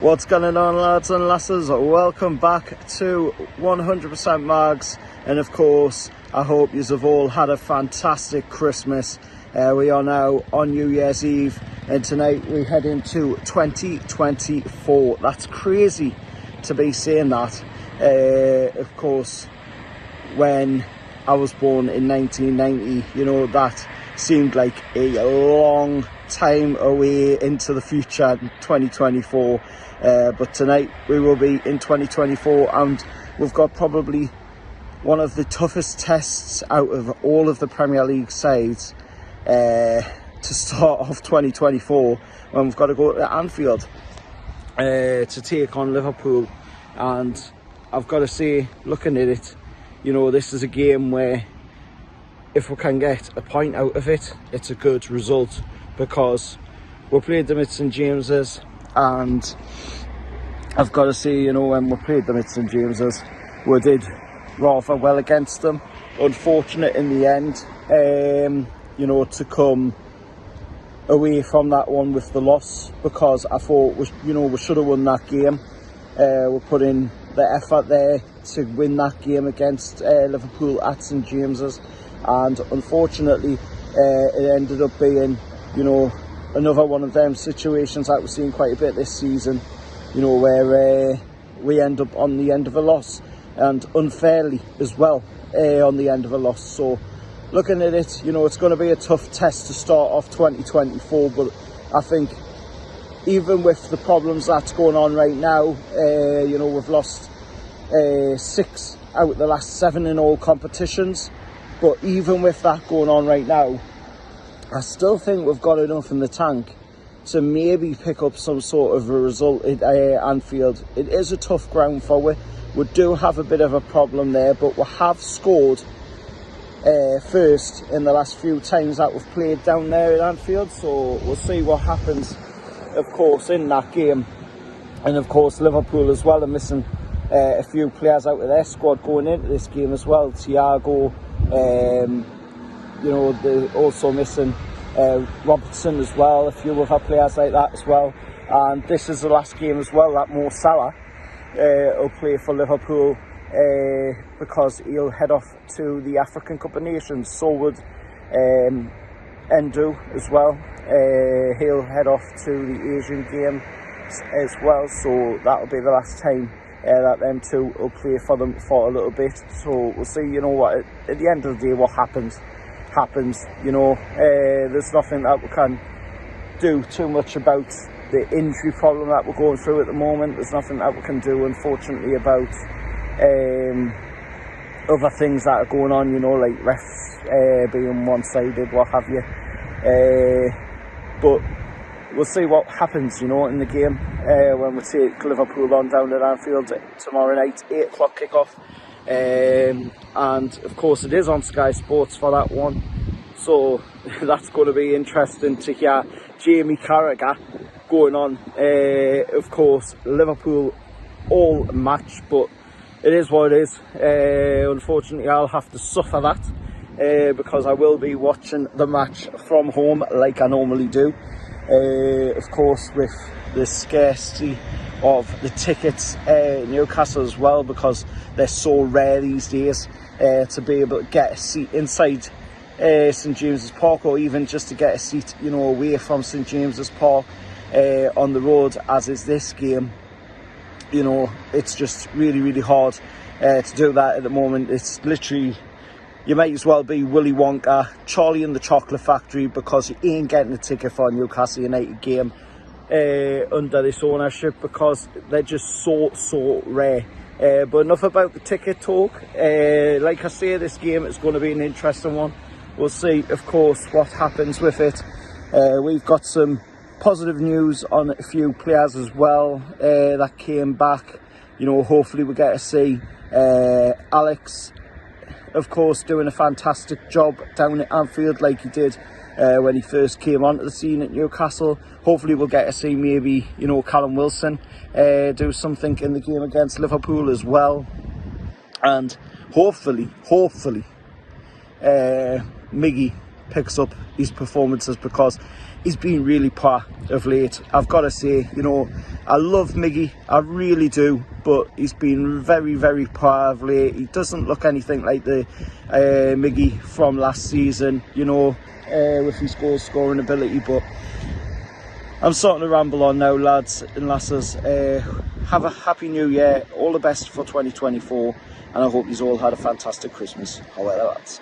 What's going on, lads and lasses? Welcome back to 100% Mags, and of course I hope you have all had a fantastic Christmas. We are now on New Year's Eve and tonight we head into 2024. That's crazy to be saying that. Of course, when I was born in 1990, you know, that seemed like a long time away into the future, 2024. But tonight we will be in 2024 and we've got probably one of the toughest tests out of all of the Premier League sides to start off 2024, when we've got to go to Anfield to take on Liverpool. And I've got to say, looking at it, you know, this is a game where if we can get a point out of it, it's a good result, because we played them at St James's, and I've got to say, you know, when we played them at St James's, we did rather well against them. Unfortunate in the end, you know, to come away from that one with the loss, because I thought we should have won that game. We put in the effort there to win that game against Liverpool at St James's, and unfortunately it ended up being, you know, another one of them situations that we've seen quite a bit this season, you know, where we end up on the end of a loss, and unfairly as well, on the end of a loss. So looking at it, you know, it's going to be a tough test to start off 2024, but I think even with the problems that's going on right now, you know, we've lost 6 out of the last 7 in all competitions, but even with that going on right now, I still think we've got enough in the tank to maybe pick up some sort of a result at Anfield. It is a tough ground for we. We do have a bit of a problem there, but we have scored first in the last few times that we've played down there at Anfield, so we'll see what happens, of course, in that game. And of course Liverpool as well are missing a few players out of their squad going into this game as well. Thiago, you know, they're also missing Robertson as well, a few other players like that as well. And this is the last game as well that Mo Salah will play for Liverpool, because he'll head off to the African Cup of Nations. So would Endu as well. He'll head off to the Asian Games as well, so that'll be the last time that them two will play for them for a little bit. So we'll see, you know what, at the end of the day, what happens, you know. There's nothing that we can do too much about the injury problem that we're going through at the moment. There's nothing that we can do, unfortunately, about other things that are going on, you know, like refs being one-sided, what have you. But we'll see what happens, you know, in the game when we take Liverpool on down at Anfield tomorrow night, 8 o'clock kickoff. And of course it is on Sky Sports for that one, so that's going to be interesting to hear Jamie Carragher going on. Of course Liverpool all match, but it is what it is. Unfortunately I'll have to suffer that, because I will be watching the match from home like I normally do. Of course, with the scarcity of the tickets in Newcastle as well, because they're so rare these days, to be able to get a seat inside St James's Park, or even just to get a seat, you know, away from St James's Park on the road, as is this game. You know, it's just really, really hard to do that at the moment. It's literally, you might as well be Willy Wonka, Charlie and the Chocolate Factory, because you ain't getting a ticket for a Newcastle United game under this ownership, because they're just so rare. But enough about the ticket talk. Like I say, this game is going to be an interesting one. We'll see, of course, what happens with it. We've got some positive news on a few players as well that came back. You know, hopefully we get to see Alex, of course, doing a fantastic job down at Anfield like he did when he first came onto the scene at Newcastle. Hopefully we'll get to see maybe, you know, Callum Wilson do something in the game against Liverpool as well. And hopefully Miggy picks up his performances, because he's been really poor of late. I've got to say, you know, I love Miggy, I really do, but he's been very, very poor of late. He doesn't look anything like the Miggy from last season, you know, with his goal scoring ability. But I'm starting to ramble on now, lads and lasses. Have a happy new year, all the best for 2024, and I hope you all had a fantastic Christmas. However, lads.